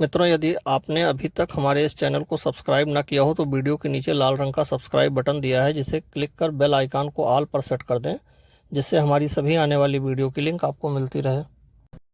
मित्रों, यदि आपने अभी तक हमारे इस चैनल को सब्सक्राइब ना किया हो तो वीडियो के नीचे लाल रंग का सब्सक्राइब बटन दिया है, जिसे क्लिक कर बेल आइकन को ऑल पर सेट कर दें, जिससे हमारी सभी आने वाली वीडियो की लिंक आपको मिलती रहे।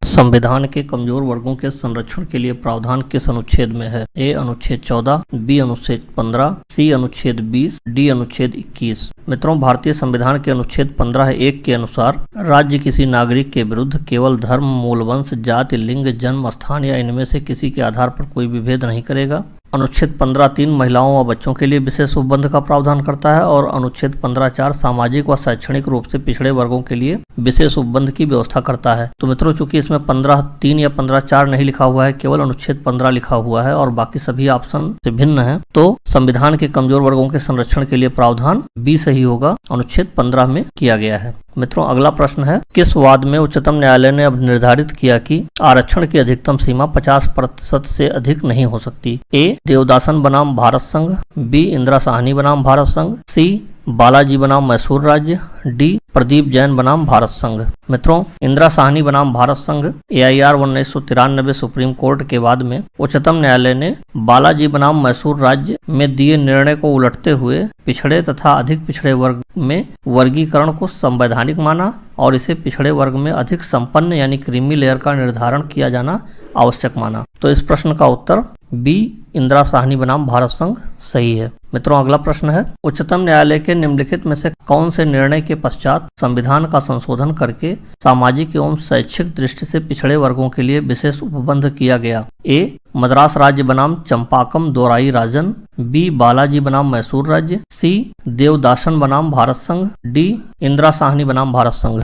संविधान के कमजोर वर्गों के संरक्षण के लिए प्रावधान किस अनुच्छेद में है? ए अनुच्छेद 14, बी अनुच्छेद 15, सी अनुच्छेद 20, डी अनुच्छेद 21। मित्रों, भारतीय संविधान के अनुच्छेद 15(1) के अनुसार राज्य किसी नागरिक के विरुद्ध केवल धर्म, मूल वंश, जाति, लिंग, जन्म स्थान या इनमें से किसी के आधार पर कोई विभेद नहीं करेगा। अनुच्छेद 15(3) महिलाओं व बच्चों के लिए विशेष उपबंध का प्रावधान करता है और अनुच्छेद 15(4) सामाजिक व शैक्षणिक रूप से पिछड़े वर्गों के लिए विशेष उपबंध की व्यवस्था करता है। तो मित्रों, चूंकि इसमें 15(3) या 15(4) नहीं लिखा हुआ है, केवल अनुच्छेद 15 लिखा हुआ है और बाकी सभी ऑप्शन से भिन्न है, तो संविधान के कमजोर वर्गों के संरक्षण के लिए प्रावधान बी सही होगा, अनुच्छेद 15 में किया गया है। मित्रों, अगला प्रश्न है, किस वाद में उच्चतम न्यायालय ने अब निर्धारित किया कि आरक्षण की अधिकतम सीमा 50% से अधिक नहीं हो सकती? ए देवदासन बनाम भारत संघ, बी इंदिरा साहनी बनाम भारत संघ, सी बालाजी बनाम मैसूर राज्य, डी प्रदीप जैन बनाम भारत संघ। मित्रों, इंदिरा साहनी बनाम भारत संघ AIR 1993 सुप्रीम कोर्ट के बाद में उच्चतम न्यायालय ने बालाजी बनाम मैसूर राज्य में दिए निर्णय को उलटते हुए पिछड़े तथा अधिक पिछड़े वर्ग में वर्गीकरण को संवैधानिक माना और इसे पिछड़े वर्ग में अधिक संपन्न यानी क्रीमी लेयर का निर्धारण किया जाना आवश्यक माना। तो इस प्रश्न का उत्तर बी इंदिरा साहनी बनाम भारत संघ सही है। मित्रों, अगला प्रश्न है, उच्चतम न्यायालय के निम्नलिखित में से कौन से निर्णय के पश्चात संविधान का संशोधन करके सामाजिक एवं शैक्षिक दृष्टि से पिछड़े वर्गों के लिए विशेष उपबंध किया गया? ए मद्रास राज्य बनाम चंपाकम दोराई राजन, बी बालाजी बनाम मैसूर राज्य, सी देवदासन बनाम भारत संघ, डी इंदिरा साहनी बनाम भारत संघ।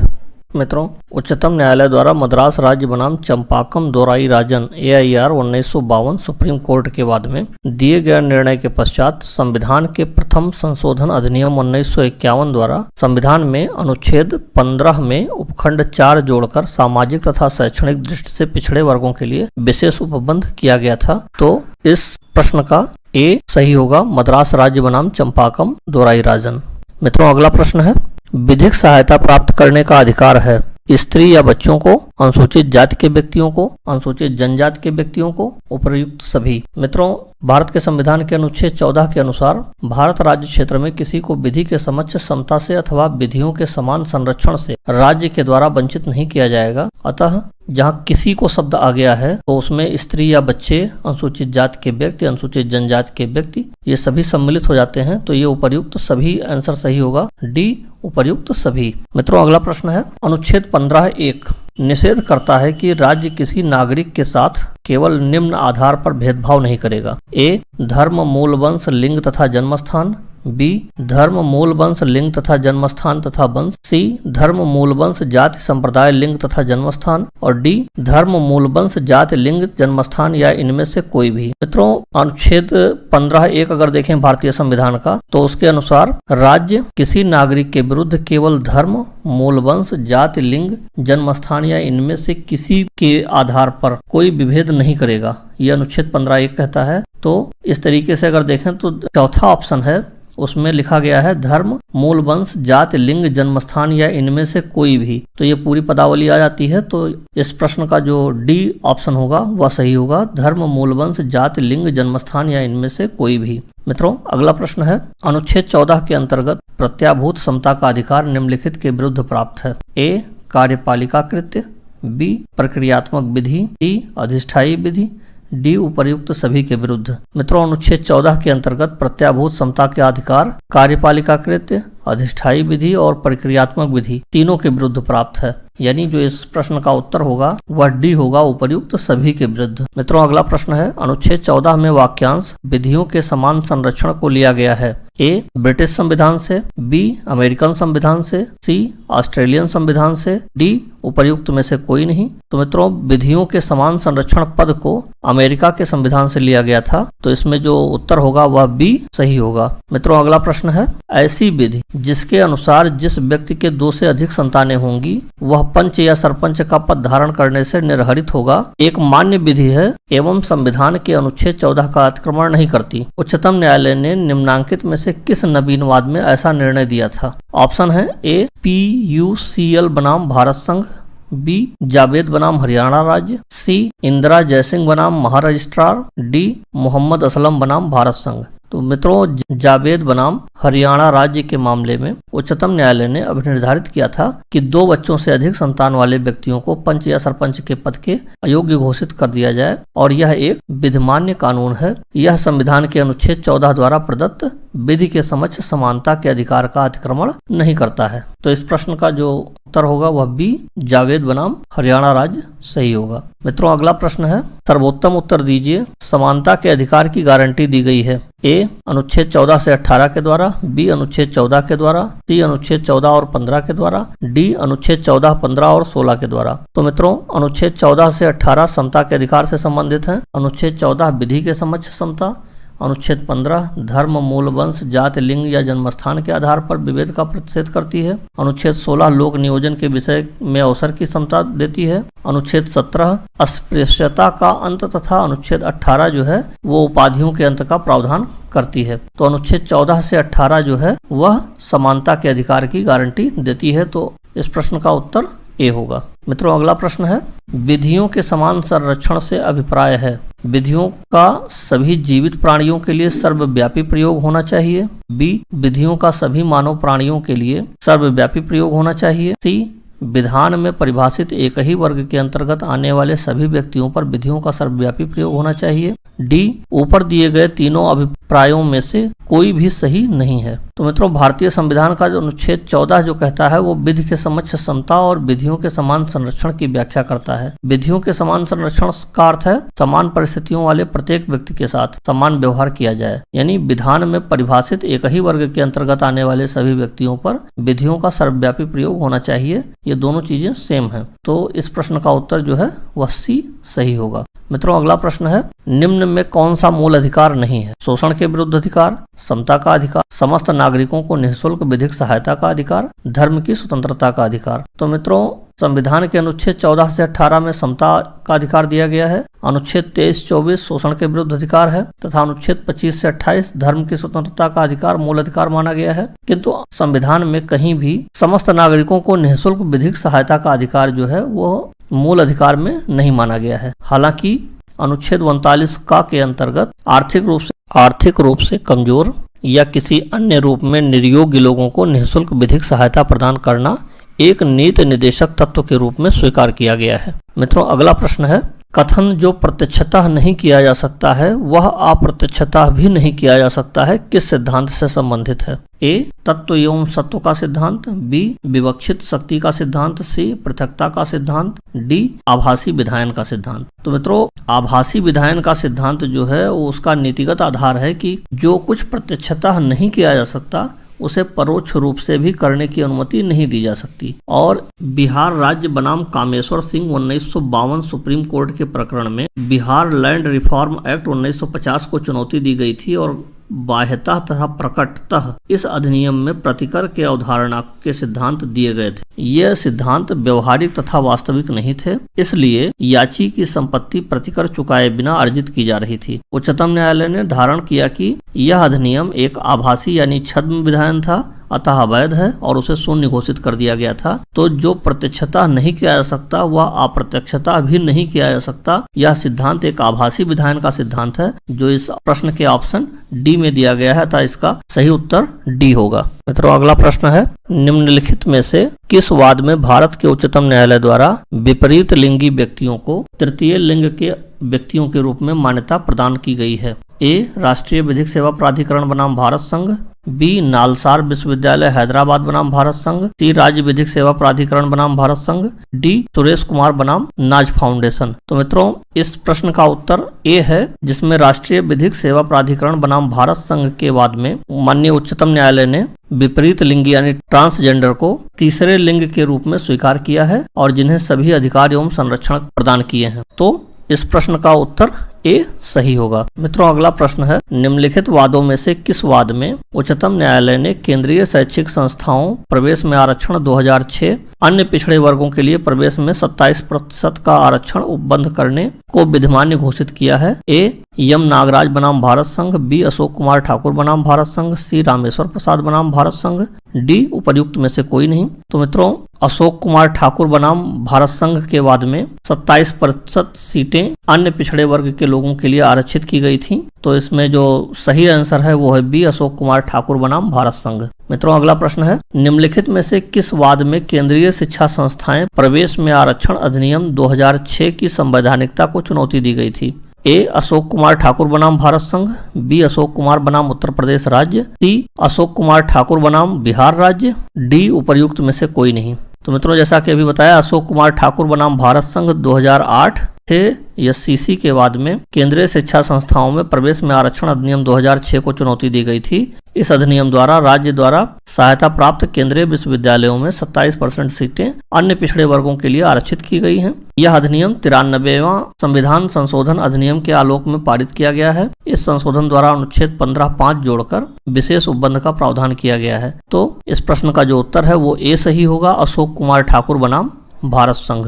मित्रों, उच्चतम न्यायालय द्वारा मद्रास राज्य बनाम चंपाकम दोराई राजन AIR 1952 सुप्रीम कोर्ट के बाद में दिए गए निर्णय के पश्चात संविधान के प्रथम संशोधन अधिनियम 1951 द्वारा संविधान में अनुच्छेद 15 में उपखंड 4 जोड़कर सामाजिक तथा शैक्षणिक दृष्टि से पिछड़े वर्गों के लिए विशेष उपबंध किया गया था। तो इस प्रश्न का ए सही होगा, मद्रास राज्य बनाम चंपाकम दोराई राजन। मित्रों, अगला प्रश्न है, विधिक सहायता प्राप्त करने का अधिकार है स्त्री या बच्चों को, अनुसूचित जाति के व्यक्तियों को, अनुसूचित जनजाति के व्यक्तियों को, उपर्युक्त सभी। मित्रों, भारत के संविधान के अनुच्छेद 14 के अनुसार भारत राज्य क्षेत्र में किसी को विधि के समक्ष समता से अथवा विधियों के समान संरक्षण से राज्य के द्वारा वंचित नहीं किया जाएगा। अतः जहाँ किसी को शब्द आ गया है तो उसमें स्त्री या बच्चे, अनुसूचित जाति के व्यक्ति, अनुसूचित जनजाति के व्यक्ति, ये सभी सम्मिलित हो जाते हैं। तो ये उपर्युक्त सभी आंसर सही होगा, डी उपर्युक्त सभी। मित्रों, अगला प्रश्न है, अनुच्छेद 15(1) निषेध करता है कि राज्य किसी नागरिक के साथ केवल निम्न आधार पर भेदभाव नहीं करेगा? ए धर्म, मूल वंश, लिंग तथा जन्मस्थान, बी धर्म, मूल वंश, लिंग तथा जन्मस्थान तथा वंश, सी धर्म, मूल वंश, जाति, संप्रदाय, लिंग तथा जन्मस्थान, और डी धर्म, मूल वंश, जाति, लिंग, जन्मस्थान या इनमें से कोई भी। मित्रों, अनुच्छेद 15(1) अगर देखें भारतीय संविधान का तो उसके अनुसार राज्य किसी नागरिक के विरुद्ध केवल धर्म, मूल वंश, जाति, लिंग, जन्मस्थान या इनमें से किसी के आधार पर कोई विभेद नहीं करेगा, यह अनुच्छेद 15(1) कहता है। तो इस तरीके से अगर देखें तो चौथा ऑप्शन है, उसमें लिखा गया है धर्म, मूल वंश, जाति, लिंग, जन्मस्थान या इनमें से कोई भी। तो ये पूरी पदावली आ जाती है। तो इस प्रश्न का जो डी ऑप्शन होगा वह सही होगा, धर्म, मूल वंश, जाति, लिंग, जन्मस्थान या इनमें से कोई भी। मित्रों, अगला प्रश्न है, अनुच्छेद 14 के अंतर्गत प्रत्याभूत समता का अधिकार निम्नलिखित के विरुद्ध प्राप्त है? ए कार्यपालिका कृत्य, बी प्रक्रियात्मक विधि, डी अधिष्ठायी विधि, डी उपर्युक्त सभी के विरुद्ध। मित्रों, अनुच्छेद 14 के अंतर्गत प्रत्याभूत समता के अधिकार कार्यपालिका कृत्य, अधिष्ठायी विधि और प्रक्रियात्मक विधि तीनों के विरुद्ध प्राप्त है, यानी जो इस प्रश्न का उत्तर होगा वह डी होगा, उपर्युक्त सभी के विरुद्ध। मित्रों, अगला प्रश्न है, अनुच्छेद 14 में वाक्यांश विधियों के समान संरक्षण को लिया गया है? ए ब्रिटिश संविधान से, बी अमेरिकन संविधान से, सी ऑस्ट्रेलियन संविधान से, डी उपर्युक्त में से कोई नहीं। तो मित्रों, विधियों के समान संरक्षण पद को अमेरिका के संविधान से लिया गया था, तो इसमें जो उत्तर होगा वह बी सही होगा। मित्रों, अगला प्रश्न है, ऐसी विधि जिसके अनुसार जिस व्यक्ति के 2 से अधिक संतानें होंगी वह पंच या सरपंच का पद धारण करने से निर्हरित होगा, एक मान्य विधि है एवं संविधान के अनुच्छेद 14 का अतिक्रमण नहीं करती। उच्चतम न्यायालय ने निम्नांकित में से किस नवीनवाद में ऐसा निर्णय दिया था? ऑप्शन है ए PUCL बनाम भारत संघ, बी जावेद बनाम हरियाणा राज्य, सी इंदिरा जयसिंह बनाम महारजिस्ट्रार, डी मोहम्मद असलम बनाम भारत संघ। तो मित्रों, जावेद बनाम हरियाणा राज्य के मामले में उच्चतम न्यायालय ने अब निर्धारित किया था कि 2 बच्चों से अधिक संतान वाले व्यक्तियों को पंच या सरपंच के पद के अयोग्य घोषित कर दिया जाए और यह एक विधिमान्य कानून है। यह संविधान के अनुच्छेद 14 द्वारा प्रदत्त विधि के समक्ष समानता के अधिकार का अतिक्रमण नहीं करता है। तो इस प्रश्न का जो उत्तर होगा वह बी जावेद बनाम हरियाणा राज्य सही होगा। मित्रों, अगला प्रश्न है, सर्वोत्तम उत्तर दीजिए। समानता के अधिकार की गारंटी दी गई है ए अनुच्छेद 14 से 18 के द्वारा, बी अनुच्छेद 14 के द्वारा, सी अनुच्छेद 14 और 15 के द्वारा, डी अनुच्छेद 14, 15 और 16 के द्वारा। तो मित्रों, अनुच्छेद 14 से 18 समता के अधिकार से संबंधित है, अनुच्छेद 14 विधि के समक्ष समता, अनुच्छेद 15 धर्म, मूल, वंश, जाति, लिंग या जन्मस्थान के आधार पर विभेद का प्रतिषेध करती है, अनुच्छेद 16 लोक नियोजन के विषय में अवसर की समता देती है, अनुच्छेद 17 अस्पृश्यता का अंत तथा अनुच्छेद 18 जो है वो उपाधियों के अंत का प्रावधान करती है। तो अनुच्छेद 14 से 18 जो है वह समानता के अधिकार की गारंटी देती है। तो इस प्रश्न का उत्तर ए होगा। मित्रों, अगला प्रश्न है, विधियों के समान संरक्षण से अभिप्राय है। विधियों का सभी जीवित प्राणियों के लिए सर्वव्यापी प्रयोग होना चाहिए, बी विधियों का सभी मानव प्राणियों के लिए सर्वव्यापी प्रयोग होना चाहिए, सी विधान में परिभाषित एक ही वर्ग के अंतर्गत आने वाले सभी व्यक्तियों पर विधियों का सर्वव्यापी प्रयोग होना चाहिए, डी ऊपर दिए गए तीनों अभिप्रायों में से कोई भी सही नहीं है। तो मित्रों, भारतीय संविधान का जो अनुच्छेद 14 जो कहता है वो विधि के समक्ष समता और विधियों के समान संरक्षण की व्याख्या करता है। विधियों के समान संरक्षण का अर्थ है समान परिस्थितियों वाले प्रत्येक व्यक्ति के साथ समान व्यवहार किया जाए, यानी विधान में परिभाषित एक ही वर्ग के अंतर्गत आने वाले सभी व्यक्तियों पर विधियों का सर्वव्यापी प्रयोग होना चाहिए। ये दोनों चीजें सेम है। तो इस प्रश्न का उत्तर जो है वह सी सही होगा। मित्रों, अगला प्रश्न है, निम्न में कौन सा मूल अधिकार नहीं है? शोषण के विरुद्ध अधिकार, समता का अधिकार, समस्त नागरिकों को निःशुल्क विधिक सहायता का अधिकार, धर्म की स्वतंत्रता का अधिकार। तो मित्रों, संविधान के अनुच्छेद 14 से 18 में समता का अधिकार दिया गया है, अनुच्छेद 23-24 शोषण के विरुद्ध अधिकार है तथा अनुच्छेद 25 से 28 धर्म की स्वतंत्रता का अधिकार मूल अधिकार माना गया है। किंतु संविधान में कहीं भी समस्त नागरिकों को निःशुल्क विधिक सहायता का अधिकार जो है वो मूल अधिकार में नहीं माना गया है। हालांकि अनुच्छेद 39 का के अंतर्गत आर्थिक रूप से कमजोर या किसी अन्य रूप में निर्योग्य लोगों को निःशुल्क विधिक सहायता प्रदान करना एक नीति निर्देशक तत्व के रूप में स्वीकार किया गया है। मित्रों, अगला प्रश्न है, कथन जो प्रत्यक्षतः नहीं किया जा सकता है वह अप्रत्यक्षतः भी नहीं किया जा सकता है किस सिद्धांत से संबंधित है? ए तत्व एवं सत्व का सिद्धांत, बी विवक्षित शक्ति का सिद्धांत, सी पृथकता का सिद्धांत, डी आभासी विधायन का सिद्धांत। तो मित्रों, आभासी विधायन का सिद्धांत जो है वो उसका नीतिगत आधार है कि जो कुछ प्रत्यक्षतः नहीं किया जा सकता उसे परोक्ष रूप से भी करने की अनुमति नहीं दी जा सकती। और बिहार राज्य बनाम कामेश्वर सिंह 1952 सुप्रीम कोर्ट के प्रकरण में बिहार लैंड रिफॉर्म एक्ट 1950 को चुनौती दी गई थी और बाह्यतः तथा प्रकटतः इस अधिनियम में प्रतिकर के अवधारणा के सिद्धांत दिए गए थे। यह सिद्धांत व्यवहारिक तथा वास्तविक नहीं थे, इसलिए याची की संपत्ति प्रतिकर चुकाए बिना अर्जित की जा रही थी। उच्चतम न्यायालय ने धारण किया कि यह अधिनियम एक आभासी यानी छद्म विधायन था, अतः अवैध है और उसे शून्य घोषित कर दिया गया था। तो जो प्रत्यक्षता नहीं किया जा सकता वह अप्रत्यक्षता भी नहीं किया जा सकता। यह सिद्धांत एक आभासी विधायन का सिद्धांत है जो इस प्रश्न के ऑप्शन डी में दिया गया है, अतः इसका सही उत्तर डी होगा। मित्रों, अगला प्रश्न है, निम्नलिखित में से किस वाद में भारत के उच्चतम न्यायालय द्वारा विपरीत लिंगी व्यक्तियों को तृतीय लिंग के व्यक्तियों के रूप में मान्यता प्रदान की गई है? ए राष्ट्रीय विधिक सेवा प्राधिकरण बनाम भारत संघ, बी नालसार विश्वविद्यालय हैदराबाद बनाम भारत संघ, सी राज्य विधिक सेवा प्राधिकरण बनाम भारत संघ, डी सुरेश कुमार बनाम नाज फाउंडेशन। तो मित्रों, इस प्रश्न का उत्तर ए है, जिसमें राष्ट्रीय विधिक सेवा प्राधिकरण बनाम भारत संघ के वाद में माननीय उच्चतम न्यायालय ने विपरीत लिंगी यानी ट्रांसजेंडर को तीसरे लिंग के रूप में स्वीकार किया है और जिन्हें सभी अधिकार एवं संरक्षण प्रदान किए हैं। तो इस प्रश्न का उत्तर ए सही होगा। मित्रों, अगला प्रश्न है, निम्नलिखित वादों में से किस वाद में उच्चतम न्यायालय ने केंद्रीय शैक्षिक संस्थाओं प्रवेश में आरक्षण 2006 अन्य पिछड़े वर्गों के लिए प्रवेश में 27% का आरक्षण उपबंध करने को विधिमान्य घोषित किया है? ए यम नागराज बनाम भारत संघ, बी अशोक कुमार ठाकुर बनाम भारत संघ, सी रामेश्वर प्रसाद बनाम भारत संघ, डी उपर्युक्त में से कोई नहीं। तो मित्रों, अशोक कुमार ठाकुर बनाम भारत संघ के वाद में 27% सीटें अन्य पिछड़े वर्ग के लोगों के लिए आरक्षित की गई थी। तो इसमें जो सही आंसर है वो है बी, अशोक कुमार ठाकुर बनाम भारत संघ। मित्रों, अगला प्रश्न है, निम्नलिखित में से किस वाद में केंद्रीय शिक्षा संस्थाएं प्रवेश में आरक्षण अधिनियम 2006 की संवैधानिकता को चुनौती दी गई थी? ए, अशोक कुमार ठाकुर बनाम भारत संघ, बी, अशोक कुमार बनाम उत्तर प्रदेश राज्य, सी, अशोक कुमार ठाकुर बनाम बिहार राज्य, डी, उपर्युक्त में से कोई नहीं। तो मित्रों, जैसा कि अभी बताया, अशोक कुमार ठाकुर बनाम भारत संघ 2008 एससीसी के बाद में केंद्रीय शिक्षा संस्थाओं में प्रवेश में आरक्षण अधिनियम 2006 को चुनौती दी गई थी। इस अधिनियम द्वारा राज्य द्वारा सहायता प्राप्त केंद्रीय विश्वविद्यालयों में 27% सीटें अन्य पिछड़े वर्गों के लिए आरक्षित की गई हैं। यह अधिनियम 93वां संविधान संशोधन अधिनियम के आलोक में पारित किया गया है। इस संशोधन द्वारा अनुच्छेद 15(5) जोड़कर विशेष उपबंध का प्रावधान किया गया है। तो इस प्रश्न का जो उत्तर है वो ए सही होगा, अशोक कुमार ठाकुर बनाम भारत संघ।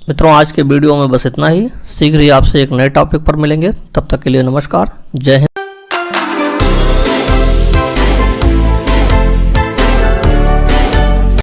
मित्रों, आज के वीडियो में बस इतना ही। शीघ्र ही आपसे एक नए टॉपिक पर मिलेंगे। तब तक के लिए नमस्कार, जय हिंद।